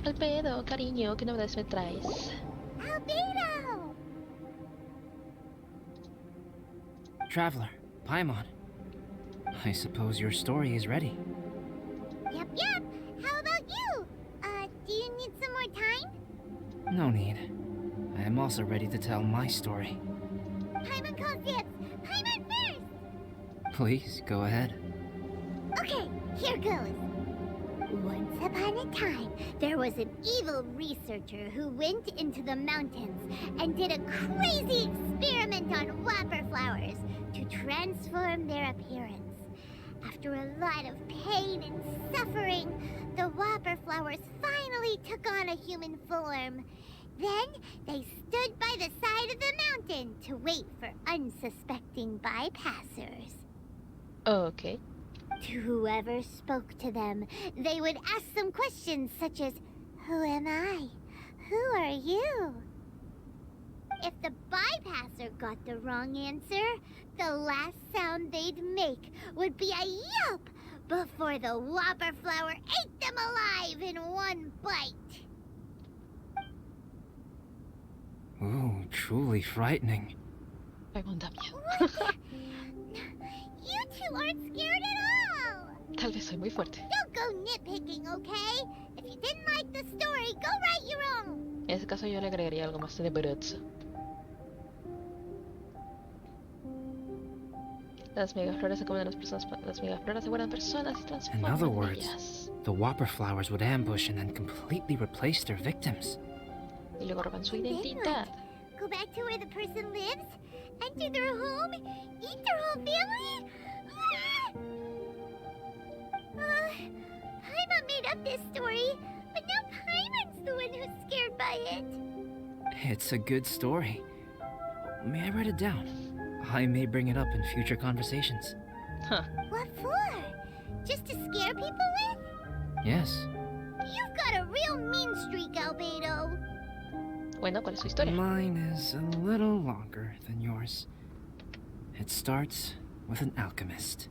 Al pedo, cariño, ¿qué novedades me traes? Albedo! Traveler, Paimon. I suppose your story is ready. Yep. How about you? Do you need some more time? No need. I am also ready to tell my story. Paimon calls dibs! Paimon first! Please, go ahead. Okay, here goes. Once upon a time, there was an evil researcher who went into the mountains and did a crazy experiment on whopper flowers to transform their appearance. After a lot of pain and suffering, the whopper flowers finally took on a human form. Then they stood by the side of the mountain to wait for unsuspecting bypassers. Ok. To whoever spoke to them, they would ask some questions such as, "Who am I? Who are you?" If the bypasser got the wrong answer, the last sound they'd make would be a yelp before the whopper flower ate them alive in one bite. Ooh, truly frightening. Paimon da miedo. What? You two aren't scared at all! Tal vez soy muy fuerte. Don't go nitpicking, okay? If you didn't like the story, go write your own! En ese caso yo le agregaría algo más de tenebroso. Las megafloras se comen a las personas. Las megafloras se guardan personas y In transforman other en words, ellas. the whopper flowers would ambush and then completely replace their victims. Y luego roban su And then identidad. what? Go back to where the person lives? Enter their home? Eat their whole family? Paimon made up this story, but now Paimon's the one who's scared by it. It's a good story. May I write it down? I may bring it up in future conversations. Huh. What for? Just to scare people with? Yes. You've got a real mean streak, Albedo. Bueno, ¿cuál es su historia? Mine is a little longer than yours. It starts with an alchemist.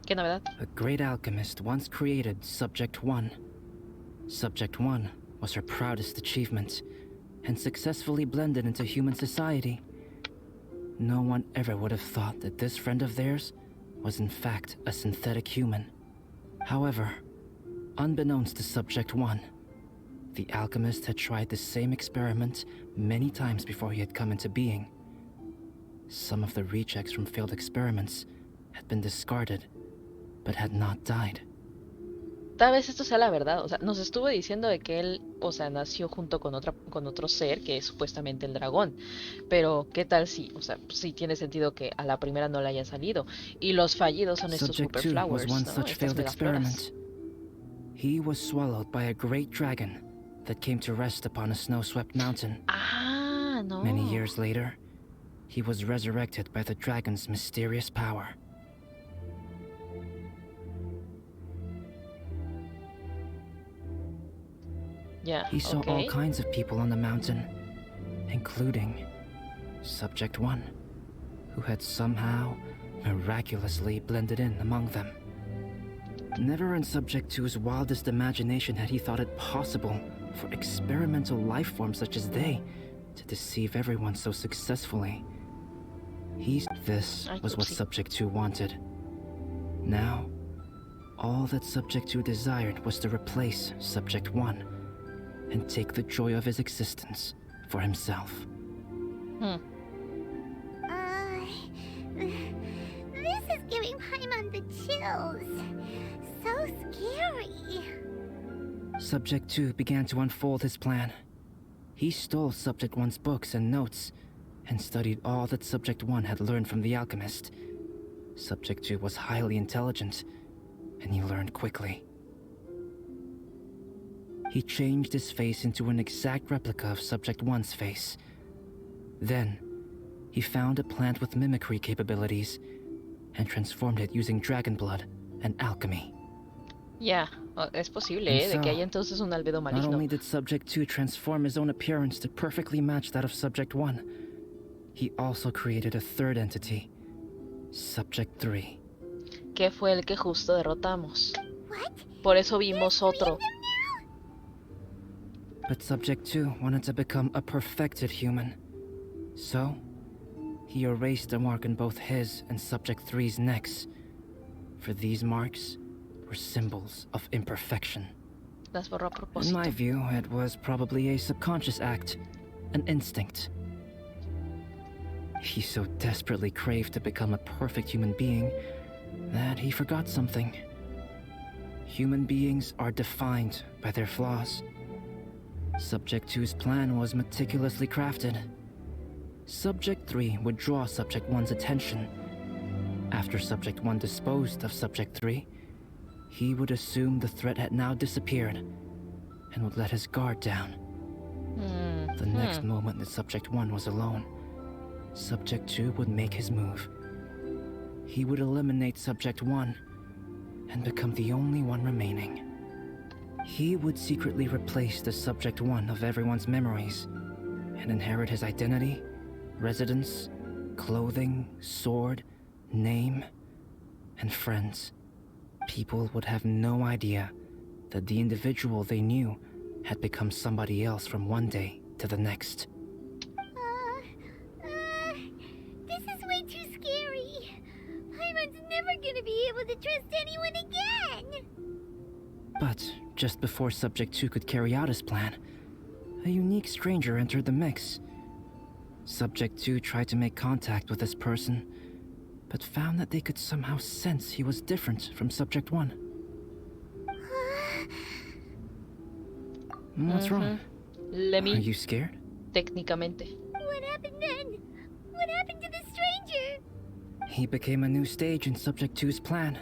¿Qué novedad? A great alchemist once created Subject 1. Subject 1 was her proudest achievement, and successfully blended into human society. No one ever would have thought that this friend of theirs was in fact a synthetic human. However, unbeknownst to Subject 1, the alchemist had tried the same experiment many times before he had come into being. Some of the rejects from failed experiments had been discarded, but had not died. Tal vez esto sea la verdad, o sea, nos estuvo diciendo de que él, o sea, nació junto con otro ser que es supuestamente el dragón, pero ¿qué tal si, o sea, sí tiene sentido que a la primera no le hayan salido y los fallidos son estos Subject super 2 was flowers, one ¿no? such Estas failed megafloras. experiment. He was swallowed by a great dragon that came to rest upon a snow-swept mountain. Ah, no. Many years later, he was resurrected by the dragon's mysterious power. Ya, He saw ok. all kinds of people on the mountain, including Subject 1, who had somehow miraculously blended in among them. Never in Subject 2's wildest imagination had he thought it possible for experimental life forms such as they to deceive everyone so successfully. This was what Subject 2 wanted. Now, all that Subject 2 desired was to replace Subject 1 and take the joy of his existence for himself. This is giving Paimon the chills. So scary. Subject 2 began to unfold his plan. He stole Subject 1's books and notes, and studied all that Subject 1 had learned from the alchemist. Subject 2 was highly intelligent, and he learned quickly. He changed his face into an exact replica of Subject 1's face. Then, he found a plant with mimicry capabilities, and transformed it using dragon blood and alchemy. Ya, es posible, And de que so, haya entonces un albedo Not maligno. only did Subject 2 transform his own appearance to perfectly match that of Subject 1, he also created a third entity, Subject 3. Que fue el que justo derrotamos. What? Por eso There's vimos 3 otro. of them now? But Subject 2 wanted to become a perfected human. So, he erased a mark on both his and Subject 3's necks. For these marks were symbols of imperfection. Las borró a In my propósito. view, it was probably a subconscious act, an instinct. He so desperately craved to become a perfect human being that he forgot something. Human beings are defined by their flaws. Subject 2's plan was meticulously crafted. Subject 3 would draw Subject 1's attention. After Subject 1 disposed of Subject 3, he would assume the threat had now disappeared and would let his guard down. The next moment that Subject 1 was alone, Subject 2 would make his move. He would eliminate Subject 1 and become the only one remaining. He would secretly replace the Subject 1 of everyone's memories and inherit his identity, residence, clothing, sword, name, and friends. People would have no idea that the individual they knew had become somebody else from one day to the next. This is way too scary. Paimon's never gonna be able to trust anyone again. But just before Subject 2 could carry out his plan, a unique stranger entered the mix. Subject 2 tried to make contact with this person, but found that they could somehow sense he was different from Subject 1. What's wrong? Are Lemmy, you scared? técnicamente. What happened then? What happened to the stranger? He became a new stage in Subject 2's plan.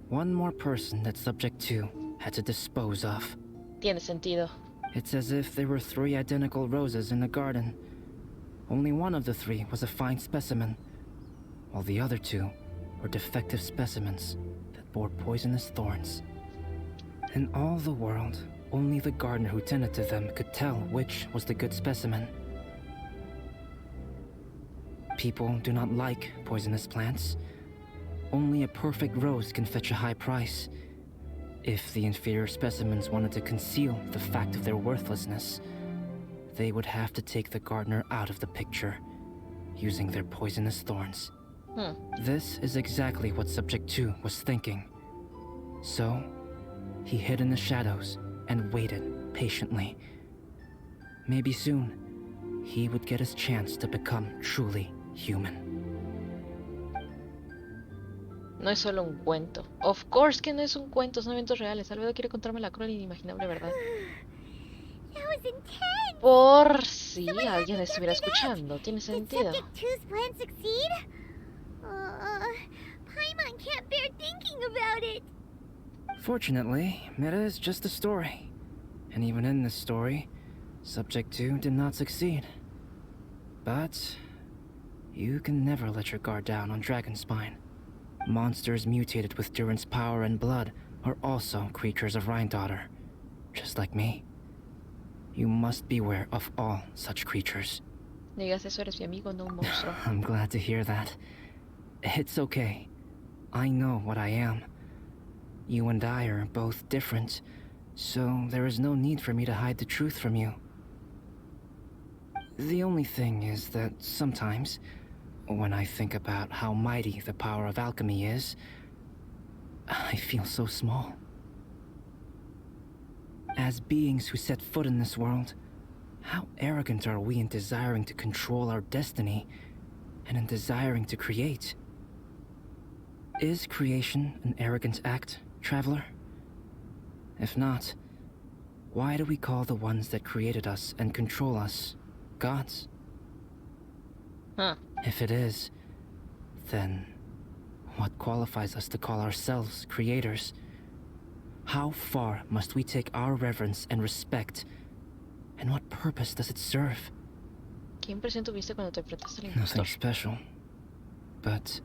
One more person that Subject 2 had to dispose of. Tiene sentido. It's as if there were 3 identical roses in a garden. Only one of the 3 was a fine specimen, while the other 2 were defective specimens that bore poisonous thorns. In all the world, only the gardener who tended to them could tell which was the good specimen. People do not like poisonous plants. Only a perfect rose can fetch a high price. If the inferior specimens wanted to conceal the fact of their worthlessness, they would have to take the gardener out of the picture, using their poisonous thorns. This is exactly what Subject 2 was thinking. So, he hid in the shadows and waited patiently. Maybe soon, he would get his chance to become truly human. No es solo un cuento. Of course que no es un cuento, son eventos reales. Albedo quiere contarme la cruel e inimaginable verdad. That was intense. Por si alguien estuviera escuchando, tiene Did sentido. Subject 2's plan succeed? Paimon can't bear thinking about it. Fortunately, Meta is just a story. And even in this story, Subject 2 did not succeed. But you can never let your guard down on Dragonspine. Monsters mutated with Durin's power and blood are also creatures of Rhindaughter, just like me. You must beware of all such creatures. Digas eso, eres mi amigo, no un monstruo. I'm glad to hear that. It's okay. I know what I am. You and I are both different, so there is no need for me to hide the truth from you. The only thing is that sometimes, when I think about how mighty the power of alchemy is, I feel so small. As beings who set foot in this world, how arrogant are we in desiring to control our destiny and in desiring to create? Is creation an arrogant act, traveler? If not, why do we call the ones that created us and control us gods? If it is, then what qualifies us to call ourselves creators? How far must we take our reverence and respect? And what purpose does it serve? ¿Qué impresión tuviste cuando te enfrentaste al Nothing impostor? special. But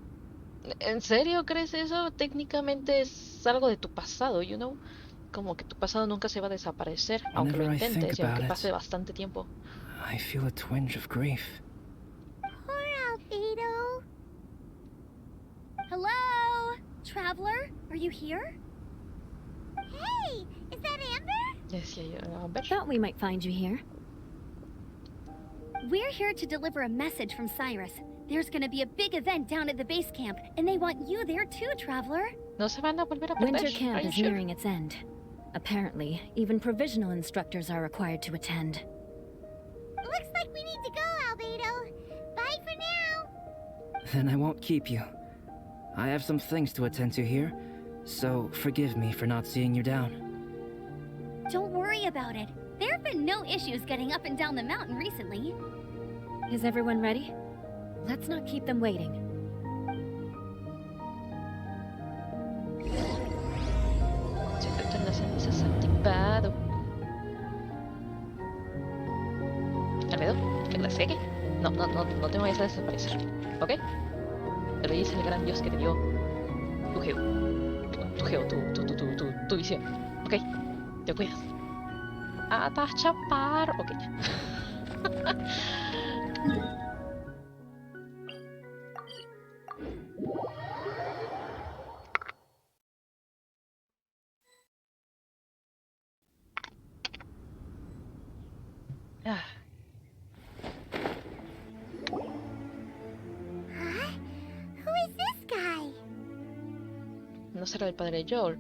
¿En serio crees eso? Técnicamente es algo de tu pasado, you know? Como que tu pasado nunca se va a desaparecer, aunque lo Whenever I think intentes y aunque about pase it, bastante tiempo. I feel a twinge of grief. Poor Albedo. Hello? Traveler? Are you here? Hey, is that Amber? Decía yo, a ver. Thought we might find you here. We're here to deliver a message from Cyrus. There's gonna be a big event down at the base camp, and they want you there too, traveler. No se van a volver a perder. Winter camp Are you is sure? nearing its end. Apparently, even provisional instructors are required to attend. Looks like we need to go, Albedo. Bye for now. Then I won't keep you. I have some things to attend to here, so forgive me for not seeing you down. Don't worry about it. There have been no issues getting up and down the mountain recently. Is everyone ready? Let's not keep them waiting. Secreto en las cenizas activado. Albedo, que la seque. No te vayas a desaparecer, ¿ok? Rey es el gran dios que te dio tu geo. Tu geo, tu visión. ¿Ok? Te cuidas. Ata chapar. Ok. Ah, Huh? Who is this guy? no será el padre Joel.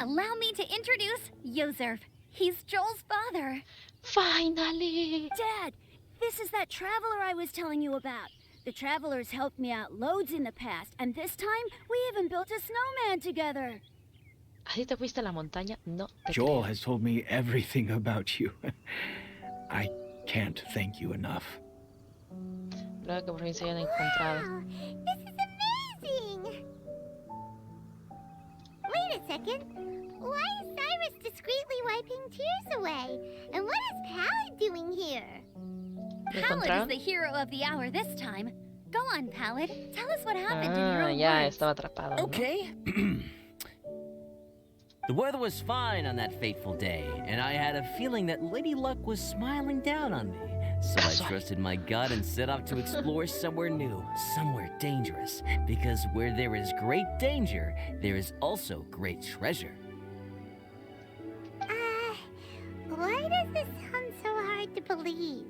Allow me to introduce Yozerv. He's Joel's father. Finally! Dad, this is that traveler I was telling you about. The traveler's helped me out loads in the past, and this time we even built a snowman together. ¿Así te fuiste a la montaña? No te Joel creo. has told me everything about you. I can't thank you enough. Creo que por fin se hayan encontrado. Wow, this is amazing! Wait a second. Why is Cyrus discreetly wiping tears away? And what is Pallet doing here? ¿Lo Pallet is encontraron? the hero of the hour this time. Go on, Pallet. Tell us what happened in your Ah, own ya words. estaba atrapado, ¿no? Okay. The weather was fine on that fateful day, and I had a feeling that Lady Luck was smiling down on me. So I Casual. trusted my gut and set off to explore somewhere new, somewhere dangerous. Because where there is great danger, there is also great treasure. Why does this sound so hard to believe?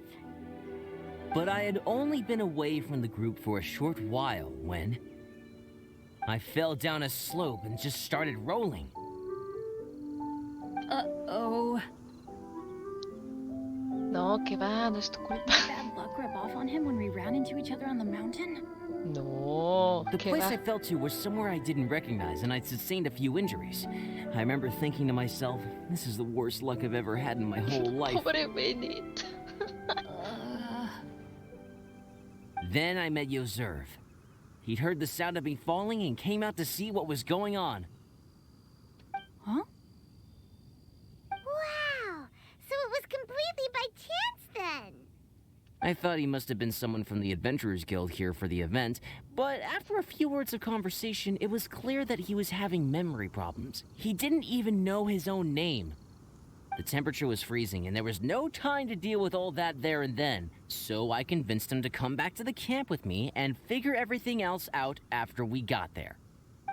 But I had only been away from the group for a short while when I fell down a slope and just started rolling. Uh-oh. No, que va, no es tu culpa. Bad luck rub off on him when we ran into each other on the mountain? No, The que place va. I fell to was somewhere I didn't recognize, and I'd sustained a few injuries. I remember thinking to myself, this is the worst luck I've ever had in my whole life. Pobre Bennett. Then I met Yozerv. He'd heard the sound of me falling and came out to see what was going on. Huh? Wow! So it was completely by chance then! I thought he must have been someone from the Adventurers Guild here for the event, but after a few words of conversation, it was clear that he was having memory problems. He didn't even know his own name. The temperature was freezing, and there was no time to deal with all that there and then, so I convinced him to come back to the camp with me and figure everything else out after we got there.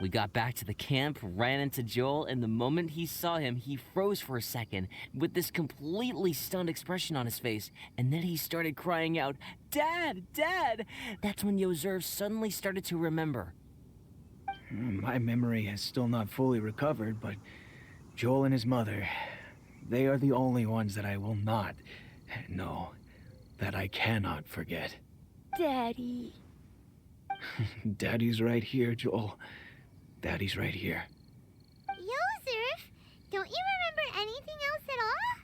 We got back to the camp, ran into Joel, and the moment he saw him, he froze for a second with this completely stunned expression on his face, and then he started crying out, "Dad! Dad!" That's when Yozerv suddenly started to remember. My memory has still not fully recovered, but Joel and his mother, they are the only ones that I will not, no, that I cannot forget. Daddy. Daddy's right here, Joel. Daddy's right here. Yozerf, don't you remember anything else at all?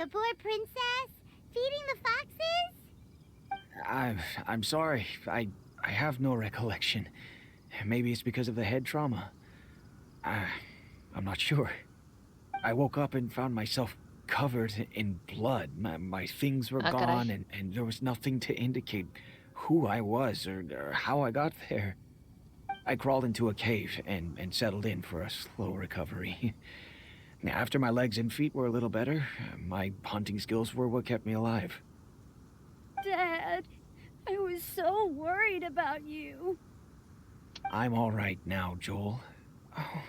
The poor princess? Feeding the foxes? I'm sorry. I have no recollection. Maybe it's because of the head trauma. I'm not sure. I woke up and found myself covered in blood. My things were Ah, gone, caray. and there was nothing to indicate who I was or how I got there. I crawled into a cave and settled in for a slow recovery. After my legs and feet were a little better, my hunting skills were what kept me alive. Dad, I was so worried about you. I'm all right now, Joel. Oh,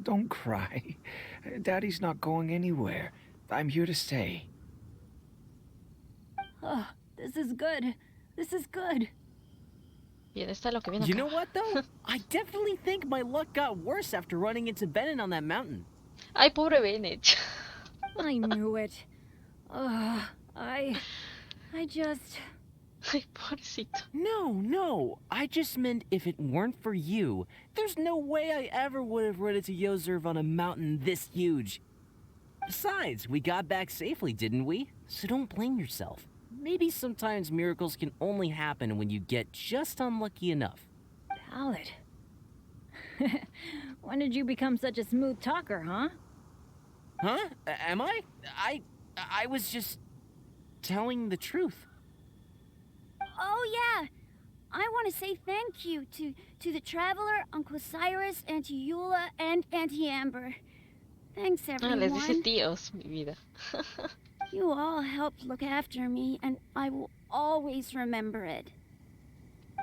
don't cry. Daddy's not going anywhere. I'm here to stay. Oh, this is good. This is good. Bien, está lo que viene You acá. know what, though? I definitely think my luck got worse after running into Bennett on that mountain. Ay, pobre Bennett. I knew it. I just... Ay, pobrecito. No. I just meant if it weren't for you, there's no way I ever would have run into Yozerv on a mountain this huge. Besides, we got back safely, didn't we? So don't blame yourself. Maybe sometimes miracles can only happen when you get just unlucky enough. Ballad. When did you become such a smooth talker, huh? Huh? Am I? I was just telling the truth. Oh, yeah. I want to say thank you to the Traveler, Uncle Cyrus, Auntie Eula, and Auntie Amber. Thanks, Ah, everyone. les dice tíos, mi vida. You all helped look after me, and I will always remember it.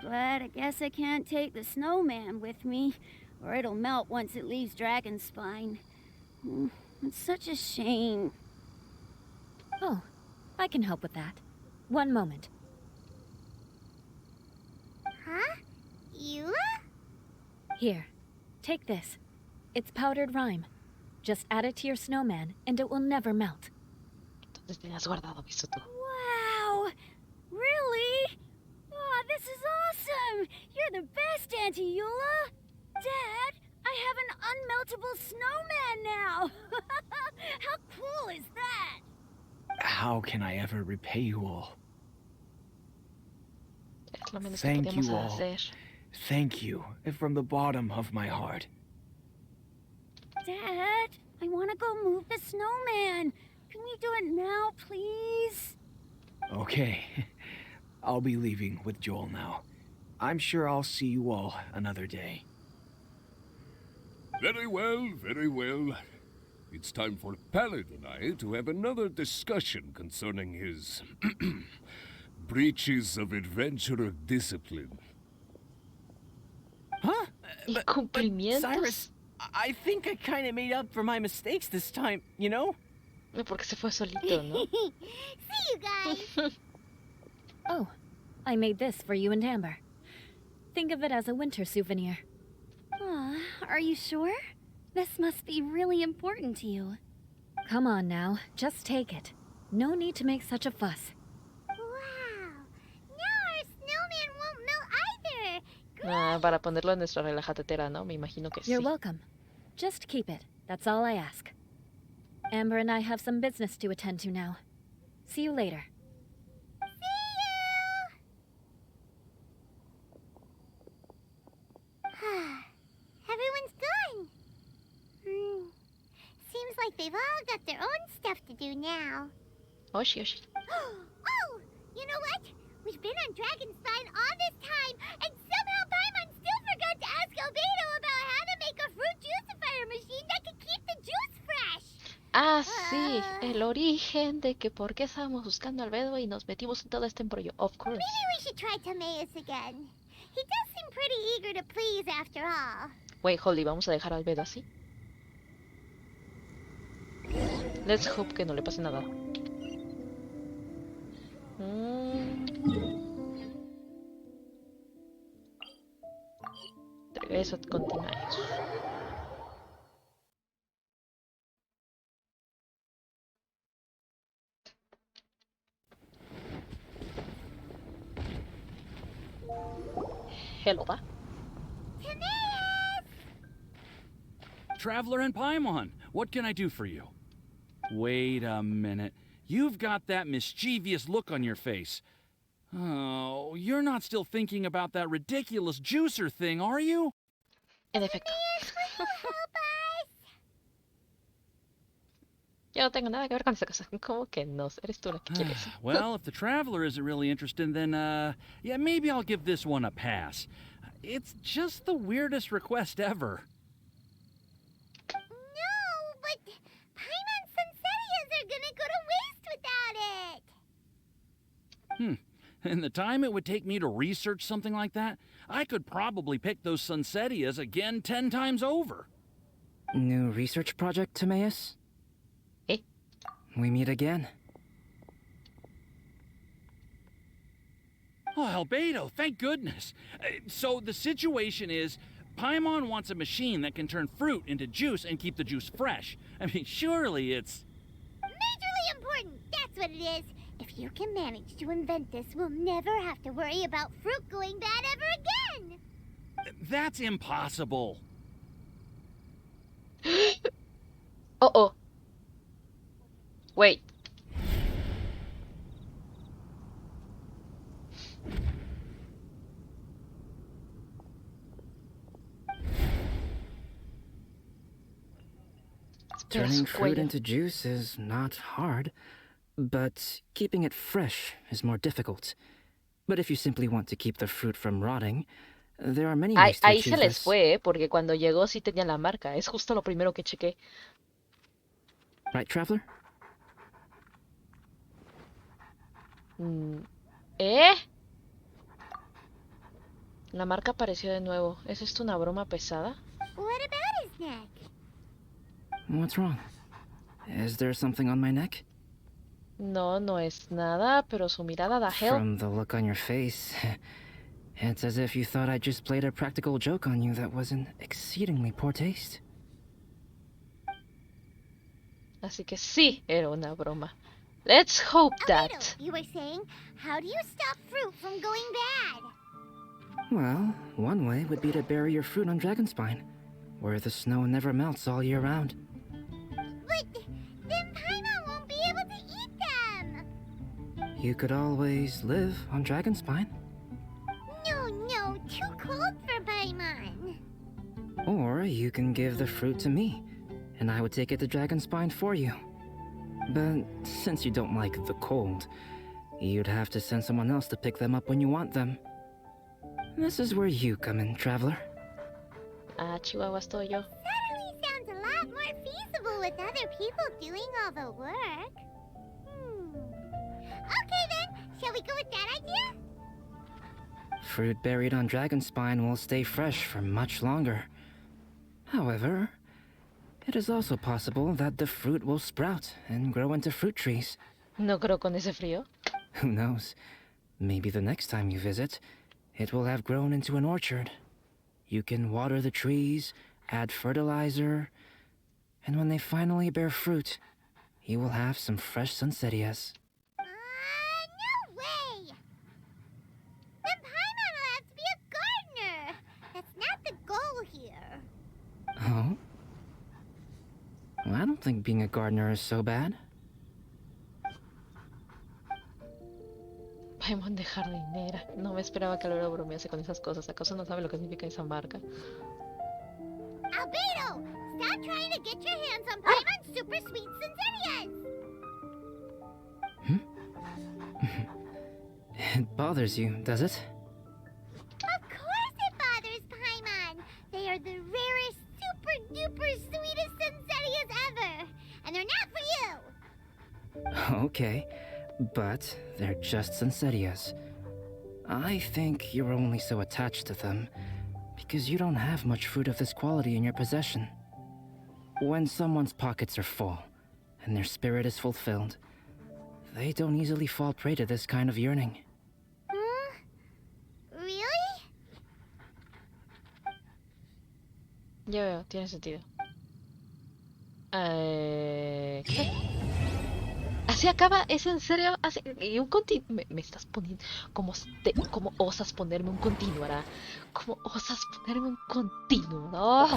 But I guess I can't take the snowman with me, or it'll melt once it leaves Dragonspine. It's such a shame. Oh, I can help with that. One moment. Huh? Eula? Here, take this. It's powdered rime. Just add it to your snowman, and it will never melt. Entonces tenías guardado, visto tú. Wow! Really? Oh, this is awesome! You're the best, Auntie Eula! Dad, I have an unmeltable snowman now! How cool is that? How can I ever repay you all? Es lo menos que Thank podíamos you all. hacer. Thank you, from the bottom of my heart. Dad, I want to go move the snowman. Can we do it now, please? Okay, I'll be leaving with Joel now. I'm sure I'll see you all another day. Very well, very well. It's time for Pallid and I to have another discussion concerning his breaches of adventurer discipline. Huh? Incumplimientos. Cyrus, I think I kind of made up for my mistakes this time, you know? Porque se fue solito, ¿no? See you guys. Oh, I made this for you and Amber. Think of it as a winter souvenir. Aw, are you sure? This must be really important to you. Come on now, just take it. No need to make such a fuss. Wow. Now our snowman won't melt either. Ah, para ponerlo en nuestra relajatetera, ¿no? Me imagino que You're sí. welcome. Just keep it. That's all I ask. Amber and I have some business to attend to now. See you later. Everyone's gone. Seems like they've all got their own stuff to do now. Oshi, Oshi. Oh, you know what? We've been on Dragonspine all this time, and somehow Paimon still forgot to ask Albedo about how to make a fruit juicifier machine that could keep the juice fresh. Ah, sí, el origen de que por qué estábamos buscando al Albedo y nos metimos en todo este embrollo. Of course. Maybe we should try Timaeus again. He does seem pretty eager to please after all. Wait, Holly, ¿vamos a dejar al Albedo así? Let's hope que no le pase nada. Regreso con Timaeus. Hello, da. Traveler and Paimon, what can I do for you? Wait a minute. You've got that mischievous look on your face. Oh, you're not still thinking about that ridiculous juicer thing, are you? En efecto. Will you help us? Yo no tengo nada que ver con esa cosa. ¿Cómo que no? Eres tú la que quieres. Well, if the Traveler isn't really interested, then, yeah, maybe I'll give this one a pass. It's just the weirdest request ever. No, but Paimon's Sunsettias are gonna go to waste without it. And the time it would take me to research something like that, I could probably pick those Sunsettias again 10 times over. New research project, Timaeus? Eh? we meet again. Oh, Albedo, thank goodness. So the situation is, Paimon wants a machine that can turn fruit into juice and keep the juice fresh. I mean, surely it's... Majorly important, that's what it is. If you can manage to invent this, we'll never have to worry about fruit going bad ever again. That's impossible. Uh-oh. Wait. Turning fruit into juice is not hard, but keeping it fresh is more difficult. But if you simply want to keep the fruit from rotting, there are many ways to Ahí achieve se les this. fue, porque cuando llegó sí tenía la marca. Es justo lo primero que chequé. Right, Traveler? ¿Eh? La marca apareció de nuevo. ¿Es esto una broma pesada? What about his neck? What's wrong? Is there something on my neck? No, no es nada, pero su mirada da help. From the look on your face, it's as if you thought I just played a practical joke on you that was in exceedingly poor taste. Así que sí, era una broma. Let's hope that. Albedo, you were saying, how do you stop fruit from going bad? Well, one way would be to bury your fruit on Dragonspine, where the snow never melts all year round. But then Paimon won't be able to eat them. You could always live on Dragonspine. No, too cold for Paimon. Or you can give the fruit to me, and I would take it to Dragonspine for you. But since you don't like the cold, you'd have to send someone else to pick them up when you want them. This is where you come in, Traveler. Ah, Chihuahua estoy yo. Suddenly sounds a lot more feasible with other people doing all the work. Okay then, shall we go with that idea? Fruit buried on Dragonspine will stay fresh for much longer. However, it is also possible that the fruit will sprout and grow into fruit trees. No creo con ese frío. Who knows? Maybe the next time you visit, it will have grown into an orchard. You can water the trees, add fertilizer, and when they finally bear fruit, you will have some fresh sunsettias. No way! Then Paimon will have to be a gardener. That's not the goal here. Oh? Well, I don't think being a gardener is so bad. Paimon de jardinera. No me esperaba que Albedo bromease con esas cosas. ¿Acaso no sabe lo que significa esa marca? Albedo, stop trying to get your hands on Paimon's super sweet Sunsettias. It bothers you, does it? Of course it bothers Paimon. They are the rarest, super duper sweetest Sunsettias ever. And they're not for you. Okay, but they're just Sunsettias. I think you're only so attached to them because you don't have much fruit of this quality in your possession. When someone's pockets are full and their spirit is fulfilled, they don't easily fall prey to this kind of yearning. Really? Ya veo, tiene sentido. ¿Qué? ¿Así acaba? ¿Es en serio? ¿Y un me estás poniendo... ¿Cómo osas ponerme un continuará? ¿Cómo osas ponerme un continuo? ¡No!